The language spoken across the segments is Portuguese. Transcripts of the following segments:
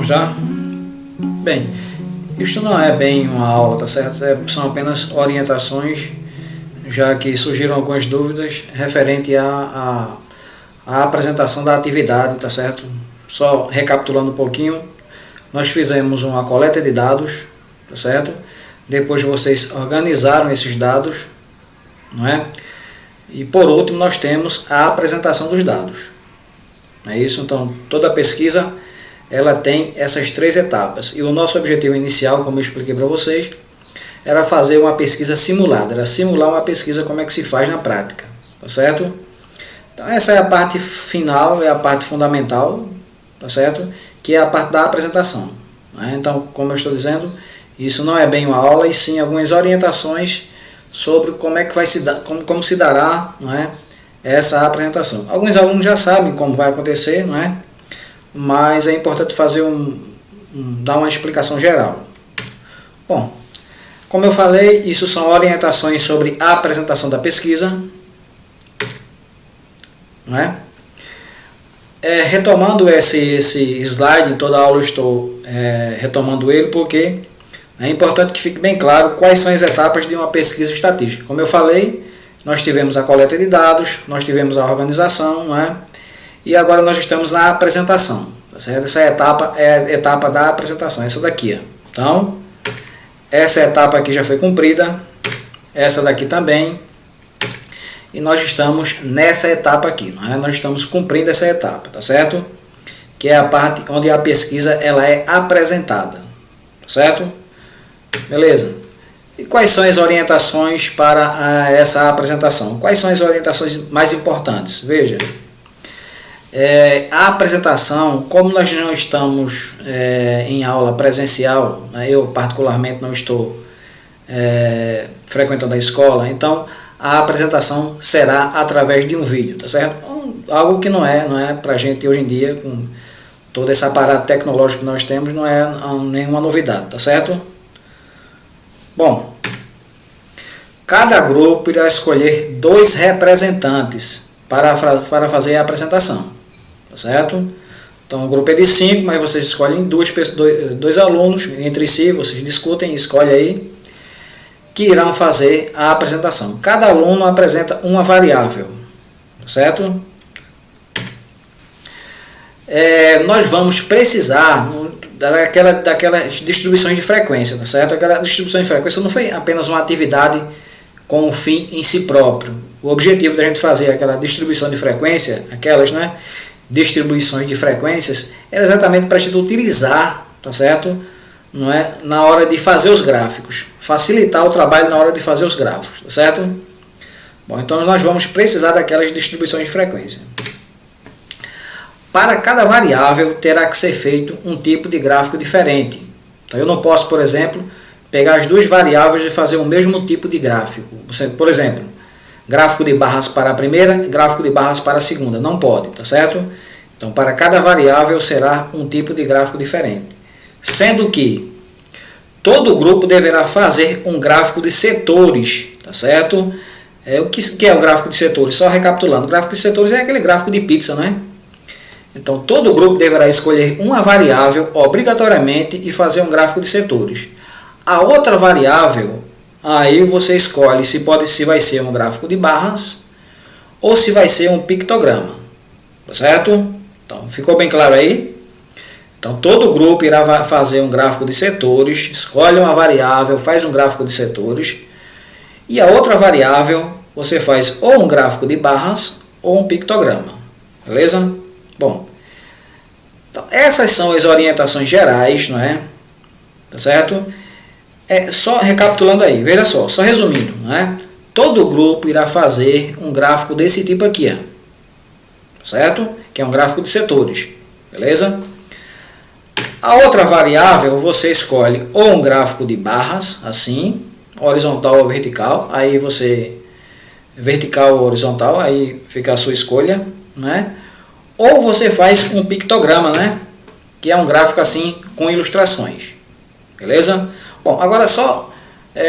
Vamos lá? Bem, isto não é bem uma aula, tá certo? São apenas orientações, já que surgiram algumas dúvidas referente à apresentação da atividade, tá certo? Só recapitulando um pouquinho, nós fizemos uma coleta de dados, tá certo? Depois vocês organizaram esses dados, não é? E por último nós temos a apresentação dos dados. Não é isso? Então toda pesquisa ela tem essas três etapas. E o nosso objetivo inicial, como eu expliquei para vocês, era fazer uma pesquisa simulada, era simular uma pesquisa como é que se faz na prática, tá certo? Então essa é a parte final, é a parte fundamental, tá certo? Que é a parte da apresentação. Né? Então, como eu estou dizendo, isso não é bem uma aula, e sim algumas orientações sobre como é que vai se dar, como se dará, não é, essa apresentação. Alguns alunos já sabem como vai acontecer, não é? Mas é importante fazer dar uma explicação geral. Bom, como eu falei, isso são orientações sobre a apresentação da pesquisa, não é? Retomando esse slide, em toda a aula eu estou retomando ele, porque é importante que fique bem claro quais são as etapas de uma pesquisa estatística. Como eu falei, nós tivemos a coleta de dados, nós tivemos a organização, não é? E agora nós estamos na apresentação, tá certo? Essa etapa é a etapa da apresentação, essa daqui. Ó. Então, essa etapa aqui já foi cumprida, essa daqui também, e nós estamos nessa etapa aqui, não é? Nós estamos cumprindo essa etapa, tá certo? Que é a parte onde a pesquisa ela é apresentada, tá certo? Beleza? E quais são as orientações para essa apresentação? Quais são as orientações mais importantes? Veja, a apresentação, como nós não estamos em aula presencial, né, eu particularmente não estou frequentando a escola, então a apresentação será através de um vídeo, tá certo? Algo que não é para a gente hoje em dia, com todo esse aparato tecnológico que nós temos, não é nenhuma novidade, tá certo? Bom, cada grupo irá escolher 2 representantes para fazer a apresentação, tá certo? Então o grupo é de 5, mas vocês escolhem dois alunos entre si, vocês discutem, escolhem aí, que irão fazer a apresentação. Cada aluno apresenta uma variável, tá certo? Nós vamos precisar daquelas distribuições de frequência, tá certo? Aquela distribuição de frequência não foi apenas uma atividade com um fim em si próprio. O objetivo da gente fazer aquela distribuição de frequência, aquelas, né, distribuições de frequências, era exatamente para a gente utilizar, tá certo? Não é? Na hora de fazer os gráficos, facilitar o trabalho na hora de fazer os gráficos, tá certo? Bom, então nós vamos precisar daquelas distribuições de frequência. Para cada variável terá que ser feito um tipo de gráfico diferente. Então eu não posso, por exemplo, pegar as 2 variáveis e fazer o mesmo tipo de gráfico. Por exemplo, gráfico de barras para a primeira, gráfico de barras para a segunda. Não pode, tá certo? Então para cada variável será um tipo de gráfico diferente. Sendo que todo grupo deverá fazer um gráfico de setores, tá certo? O que é o gráfico de setores? Só recapitulando, o gráfico de setores é aquele gráfico de pizza, não é? Então, todo grupo deverá escolher uma variável obrigatoriamente e fazer um gráfico de setores. A outra variável, aí você escolhe se vai ser um gráfico de barras ou se vai ser um pictograma. Tá certo? Então, ficou bem claro aí? Então, todo grupo irá fazer um gráfico de setores, escolhe uma variável, faz um gráfico de setores, e a outra variável você faz ou um gráfico de barras ou um pictograma. Beleza? Bom, então essas são as orientações gerais, não é? Tá certo? Só recapitulando aí, veja só resumindo, não é? Todo grupo irá fazer um gráfico desse tipo aqui, ó, certo? Que é um gráfico de setores, beleza? A outra variável você escolhe ou um gráfico de barras, assim, horizontal ou vertical, aí você, vertical ou horizontal, aí fica a sua escolha, né? Ou você faz um pictograma, né? Que é um gráfico assim com ilustrações. Beleza? Bom, agora só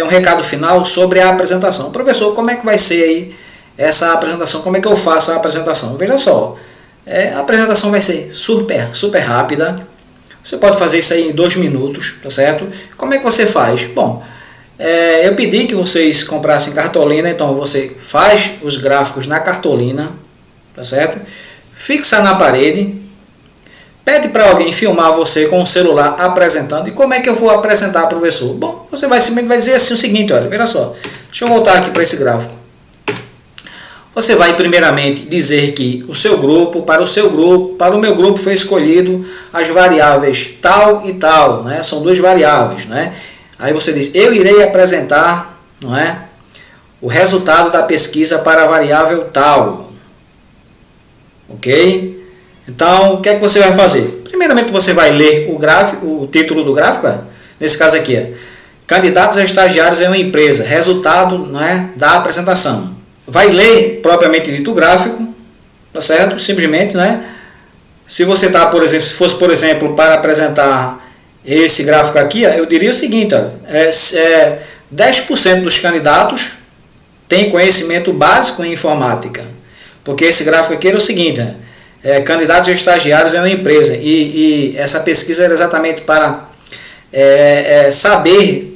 um recado final sobre a apresentação. Professor, como é que vai ser aí essa apresentação? Como é que eu faço a apresentação? Veja só, a apresentação vai ser super rápida. Você pode fazer isso aí em 2 minutos, tá certo? Como é que você faz? Bom, eu pedi que vocês comprassem cartolina, então você faz os gráficos na cartolina, tá certo? Fixa na parede, pede para alguém filmar você com o celular apresentando. E como é que eu vou apresentar, professor? Bom, você simplesmente vai dizer assim o seguinte, olha, veja só, deixa eu voltar aqui para esse gráfico. Você vai primeiramente dizer que para o meu grupo foi escolhido as variáveis tal e tal, né? São 2 variáveis, né? Aí você diz, eu irei apresentar, não é, o resultado da pesquisa para a variável tal. Ok? Então, o que é que você vai fazer? Primeiramente, você vai ler o gráfico, o título do gráfico, nesse caso aqui, candidatos a estagiários em uma empresa, resultado, não é, da apresentação. Vai ler propriamente dito o gráfico, tá certo? Simplesmente, né? Se você está, por exemplo, se fosse, por exemplo, para apresentar esse gráfico aqui, eu diria o seguinte, 10% dos candidatos têm conhecimento básico em informática, porque esse gráfico aqui era o seguinte, candidatos a estagiários em uma empresa, e essa pesquisa era exatamente para saber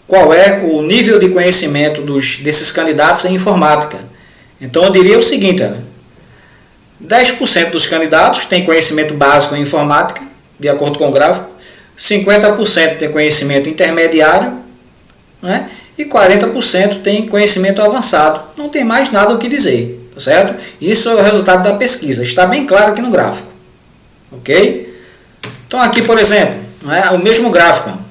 qual é o nível de conhecimento desses candidatos em informática. Então eu diria o seguinte, 10% dos candidatos têm conhecimento básico em informática, de acordo com o gráfico, 50% tem conhecimento intermediário, né? E 40% tem conhecimento avançado. Não tem mais nada o que dizer, tá certo? Isso é o resultado da pesquisa, está bem claro aqui no gráfico. Ok? Então aqui, por exemplo, o mesmo gráfico.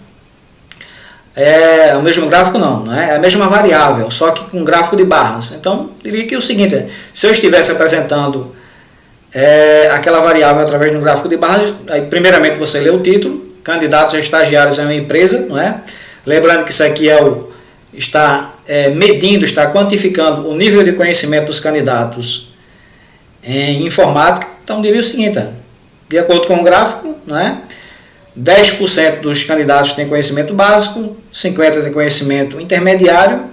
O mesmo gráfico não é a mesma variável, só que com gráfico de barras. Então, diria que é o seguinte, se eu estivesse apresentando aquela variável através de um gráfico de barras, aí primeiramente você lê o título, candidatos a estagiários em uma empresa, não é? Lembrando que isso aqui está medindo, está quantificando o nível de conhecimento dos candidatos em informática. Então, diria o seguinte, de acordo com o gráfico, não é? 10% dos candidatos têm conhecimento básico, 50% têm conhecimento intermediário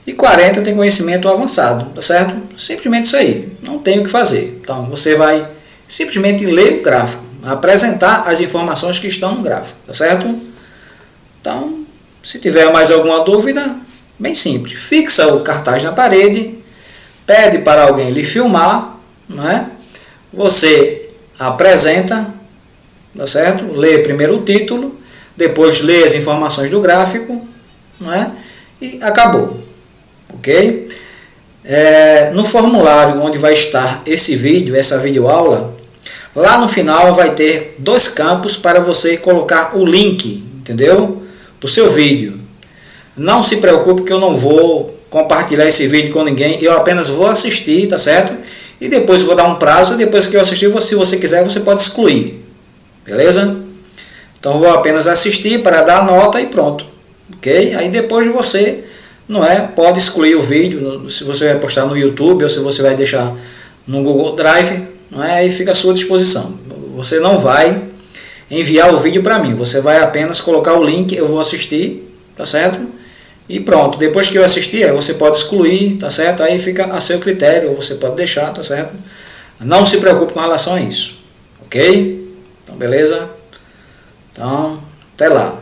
e 40% têm conhecimento avançado, tá certo? Simplesmente isso aí, não tem o que fazer. Então você vai simplesmente ler o gráfico, apresentar as informações que estão no gráfico, tá certo? Então, se tiver mais alguma dúvida, bem simples, fixa o cartaz na parede, pede para alguém lhe filmar, não é? Você apresenta, tá certo? Lê primeiro o título, depois lê as informações do gráfico, não é? E acabou, ok? No formulário onde vai estar esse vídeo, essa videoaula, lá no final vai ter 2 campos para você colocar o link, entendeu? Do seu vídeo. Não se preocupe que eu não vou compartilhar esse vídeo com ninguém, eu apenas vou assistir, tá certo? E depois vou dar um prazo, depois que eu assistir, se você quiser, você pode excluir. Beleza? Então vou apenas assistir para dar nota e pronto. Ok? Aí depois você pode excluir o vídeo, se você vai postar no YouTube ou se você vai deixar no Google Drive, aí fica à sua disposição. Você não vai enviar o vídeo para mim, você vai apenas colocar o link, eu vou assistir, tá certo? E pronto, depois que eu assistir, você pode excluir, tá certo? Aí fica a seu critério, ou você pode deixar, tá certo? Não se preocupe com relação a isso, ok? Então, beleza? Então, até lá.